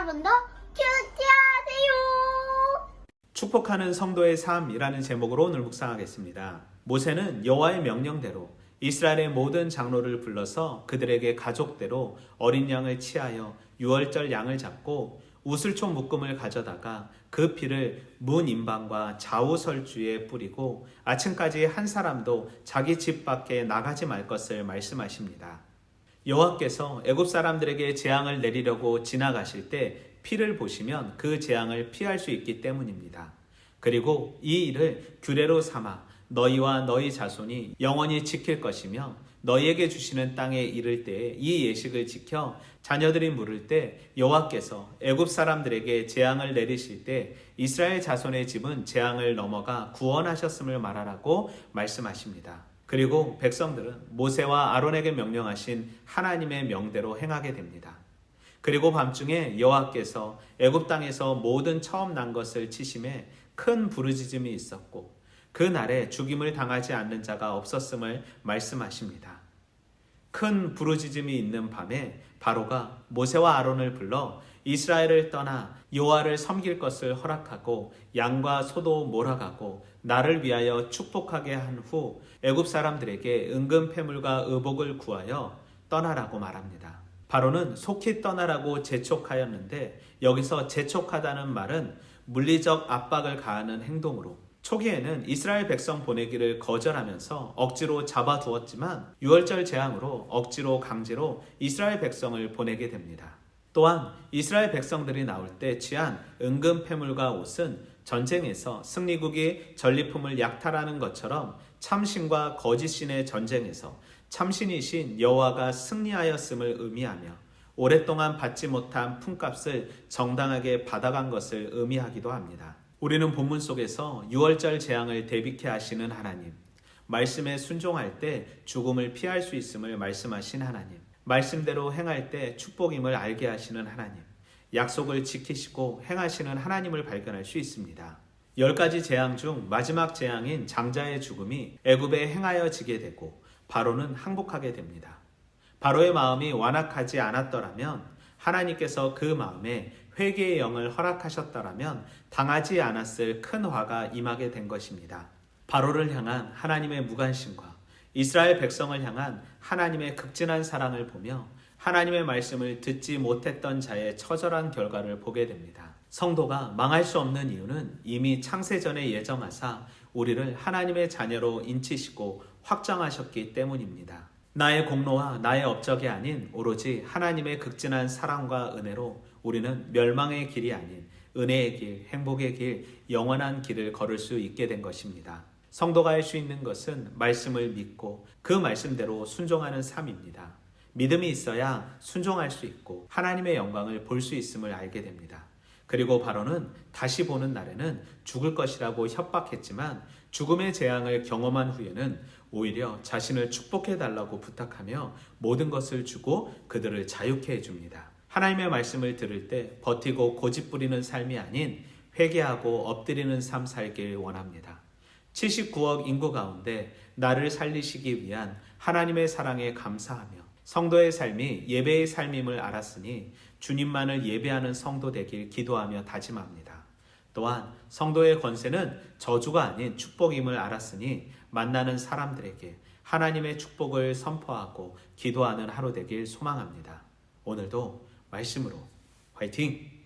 여러분도 큐티하세요. 축복하는 성도의 삶이라는 제목으로 오늘 묵상하겠습니다. 모세는 여호와의 명령대로 이스라엘의 모든 장로를 불러서 그들에게 가족대로 어린 양을 치하여 유월절 양을 잡고 우슬초 묶음을 가져다가 그 피를 문 인방과 좌우 설주에 뿌리고 아침까지 한 사람도 자기 집 밖에 나가지 말 것을 말씀하십니다. 여호와께서 애굽 사람들에게 재앙을 내리려고 지나가실 때 피를 보시면 그 재앙을 피할 수 있기 때문입니다. 그리고 이 일을 규례로 삼아 너희와 너희 자손이 영원히 지킬 것이며 너희에게 주시는 땅에 이를 때에 이 예식을 지켜 자녀들이 물을 때 여호와께서 애굽 사람들에게 재앙을 내리실 때 이스라엘 자손의 집은 재앙을 넘어가 구원하셨음을 말하라고 말씀하십니다. 그리고 백성들은 모세와 아론에게 명령하신 하나님의 명대로 행하게 됩니다. 그리고 밤중에 여호와께서 애굽 땅에서 모든 처음 난 것을 치심에 큰 부르짖음이 있었고 그 날에 죽임을 당하지 않는 자가 없었음을 말씀하십니다. 큰 부르짖음이 있는 밤에 바로가 모세와 아론을 불러 이스라엘을 떠나 여호와를 섬길 것을 허락하고 양과 소도 몰아가고 나를 위하여 축복하게 한 후 애굽 사람들에게 은금 패물과 의복을 구하여 떠나라고 말합니다. 바로는 속히 떠나라고 재촉하였는데 여기서 재촉하다는 말은 물리적 압박을 가하는 행동으로 초기에는 이스라엘 백성 보내기를 거절하면서 억지로 잡아두었지만 유월절 재앙으로 억지로 강제로 이스라엘 백성을 보내게 됩니다. 또한 이스라엘 백성들이 나올 때 취한 은금 패물과 옷은 전쟁에서 승리국이 전리품을 약탈하는 것처럼 참신과 거짓신의 전쟁에서 참신이신 여호와가 승리하였음을 의미하며 오랫동안 받지 못한 품값을 정당하게 받아간 것을 의미하기도 합니다. 우리는 본문 속에서 유월절 재앙을 대비케 하시는 하나님, 말씀에 순종할 때 죽음을 피할 수 있음을 말씀하신 하나님, 말씀대로 행할 때 축복임을 알게 하시는 하나님, 약속을 지키시고 행하시는 하나님을 발견할 수 있습니다. 10가지 재앙 중 마지막 재앙인 장자의 죽음이 애굽에 행하여지게 되고 바로는 항복하게 됩니다. 바로의 마음이 완악하지 않았더라면 하나님께서 그 마음에 회개의 영을 허락하셨더라면 당하지 않았을 큰 화가 임하게 된 것입니다. 바로를 향한 하나님의 무관심과 이스라엘 백성을 향한 하나님의 극진한 사랑을 보며 하나님의 말씀을 듣지 못했던 자의 처절한 결과를 보게 됩니다. 성도가 망할 수 없는 이유는 이미 창세전에 예정하사 우리를 하나님의 자녀로 인치시고 확정하셨기 때문입니다. 나의 공로와 나의 업적이 아닌 오로지 하나님의 극진한 사랑과 은혜로 우리는 멸망의 길이 아닌 은혜의 길, 행복의 길, 영원한 길을 걸을 수 있게 된 것입니다. 성도가 할 수 있는 것은 말씀을 믿고 그 말씀대로 순종하는 삶입니다. 믿음이 있어야 순종할 수 있고 하나님의 영광을 볼 수 있음을 알게 됩니다. 그리고 바로는 다시 보는 날에는 죽을 것이라고 협박했지만 죽음의 재앙을 경험한 후에는 오히려 자신을 축복해달라고 부탁하며 모든 것을 주고 그들을 자유케 해줍니다. 하나님의 말씀을 들을 때 버티고 고집부리는 삶이 아닌 회개하고 엎드리는 삶 살길 원합니다. 79억 인구 가운데 나를 살리시기 위한 하나님의 사랑에 감사하며 성도의 삶이 예배의 삶임을 알았으니 주님만을 예배하는 성도 되길 기도하며 다짐합니다. 또한 성도의 권세는 저주가 아닌 축복임을 알았으니 만나는 사람들에게 하나님의 축복을 선포하고 기도하는 하루 되길 소망합니다. 오늘도 말씀으로 화이팅!